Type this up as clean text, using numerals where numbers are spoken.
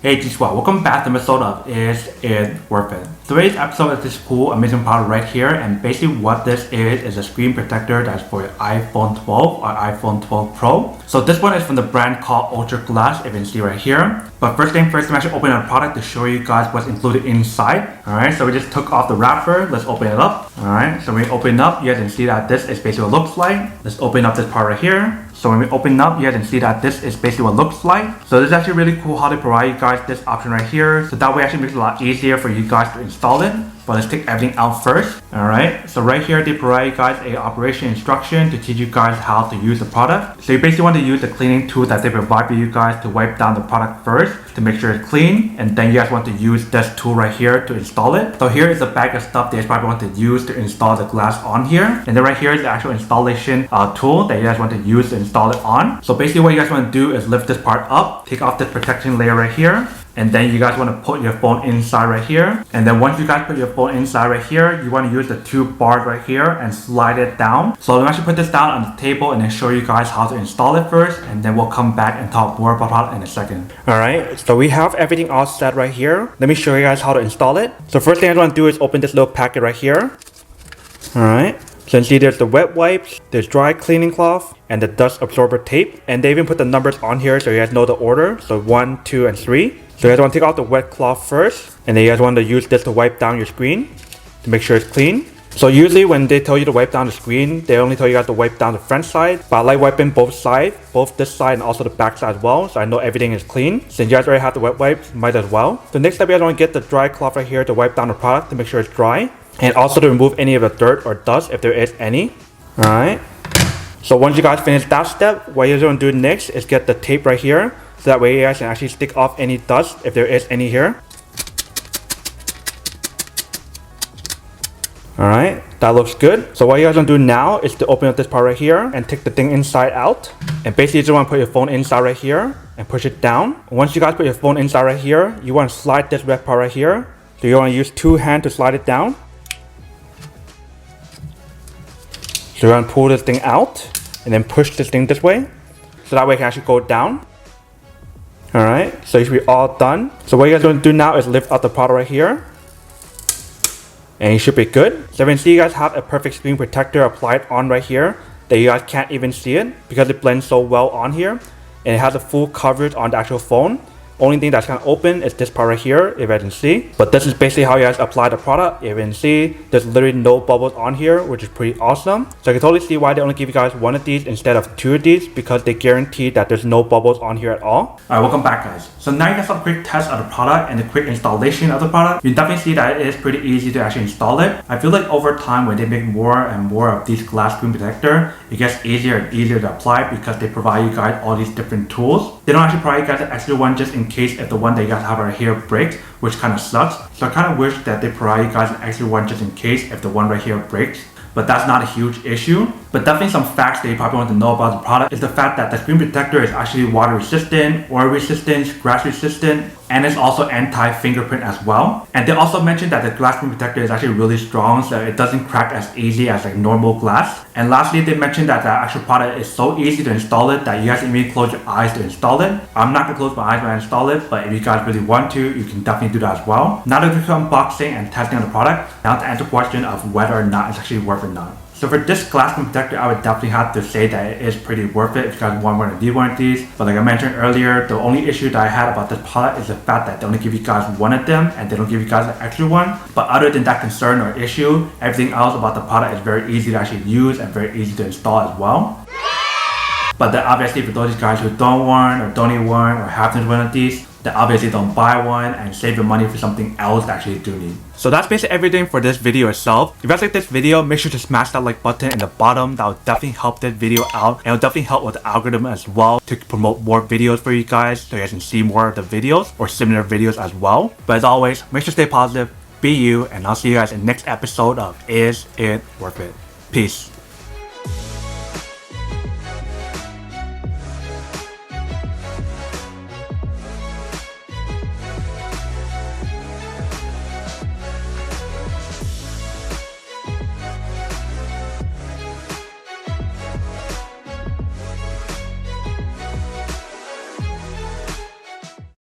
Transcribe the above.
Hey G Squad, welcome back to the episode of Is It Worth It? Today's episode is this cool, amazing product right here, and basically what this is a screen protector that's for your iPhone 12 or iPhone 12 Pro. So this one is from the brand called UltraGlass, if you can see right here. But first thing first, I'm actually opening the product to show you guys what's included inside. Alright, so we just took off the wrapper. Let's open it up. Alright, so when we open it up, you guys can see that this is basically what it looks like. Let's open up this part right here. So when we open up, you guys can see that this is basically what it looks like. So this is actually really cool how they provide you guys this option right here. So that way actually makes it a lot easier for you guys to install it. But let's take everything out first. Alright, so right here they provide you guys a operation instruction to teach you guys how to use the product. So you basically want to use the cleaning tool that they provide for you guys to wipe down the product first to make sure it's clean, and then you guys want to use this tool right here to install it. So here is a bag of stuff that you probably want to use to install the glass on here, and then right here is the actual installation tool that you guys want to use to install it on. So basically what you guys want to do is lift this part up, take off this protection layer right here, and then you guys want to put your phone inside right here. And then once you guys put your phone inside right here, you want to use the two bars right here and slide it down. So I'm actually put this down on the table and then show you guys how to install it first, and then we'll come back and talk more about it in a second. Alright, so we have everything all set right here. Let me show you guys how to install it. So first thing I want to do is open this little packet right here. Alright. So you can see there's the wet wipes, there's dry cleaning cloth, and the dust absorber tape. And they even put the numbers on here so you guys know the order. So 1, 2, and 3. So you guys want to take out the wet cloth first, and then you guys want to use this to wipe down your screen to make sure it's clean. So usually when they tell you to wipe down the screen, they only tell you guys to wipe down the front side. But I like wiping both sides, both this side and also the back side as well, so I know everything is clean. Since you guys already have the wet wipes, might as well. So next step, you guys want to get the dry cloth right here to wipe down the product to make sure it's dry, and also to remove any of the dirt or dust if there is any. Alright. So once you guys finish that step, what you're going to do next is get the tape right here. So that way you guys can actually stick off any dust if there is any here. Alright, that looks good. So what you guys want to do now is to open up this part right here and take the thing inside out. And basically you just want to put your phone inside right here and push it down. Once you guys put your phone inside right here, you want to slide this red part right here. So you want to use two hands to slide it down. So you're going to pull this thing out and then push this thing this way. So that way it can actually go down. Alright, so you should be all done. So what you guys are going to do now is lift out the product right here. And you should be good. So you can see you guys have a perfect screen protector applied on right here that you guys can't even see it because it blends so well on here. And it has a full coverage on the actual phone. Only thing that's kind of open is this part right here, if I can see. But this is basically how you guys apply the product. If you can see, there's literally no bubbles on here, which is pretty awesome. So I can totally see why they only give you guys one of these instead of two of these, because they guarantee that there's no bubbles on here at all. Alright, welcome back guys. So now you got some quick test of the product and the quick installation of the product. You definitely see that it is pretty easy to actually install it. I feel like over time when they make more and more of these glass screen protector, it gets easier and easier to apply because they provide you guys all these different tools. They don't actually provide you guys an extra one just in case if the one that you guys have right here breaks, which kind of sucks. So I kind of wish that they provide you guys an extra one just in case if the one right here breaks. But that's not a huge issue. But definitely some facts that you probably want to know about the product is the fact that the screen protector is actually water resistant, oil resistant, scratch resistant, and it's also anti-fingerprint as well. And they also mentioned that the glass screen protector is actually really strong, so it doesn't crack as easy as like normal glass. And lastly, they mentioned that the actual product is so easy to install it that you guys can even close your eyes to install it. I'm not gonna close my eyes when I install it, but if you guys really want to, you can definitely do that as well. Now that we're unboxing and testing of the product, now to answer the question of whether or not it's actually worth it or not. So for this glass screen protector, I would definitely have to say that it is pretty worth it if you guys want one of these. But like I mentioned earlier, the only issue that I had about this product is the fact that they only give you guys one of them and they don't give you guys an extra one. But other than that concern or issue, everything else about the product is very easy to actually use and very easy to install as well. But then obviously for those guys who don't want or don't need one or have to one of these, then obviously don't buy one and save your money for something else that actually do need. So that's basically everything for this video itself. If you guys like this video, make sure to smash that like button in the bottom. That will definitely help this video out, and it will definitely help with the algorithm as well to promote more videos for you guys so you guys can see more of the videos or similar videos as well. But as always, make sure to stay positive, be you, and I'll see you guys in the next episode of Is It Worth It? Peace.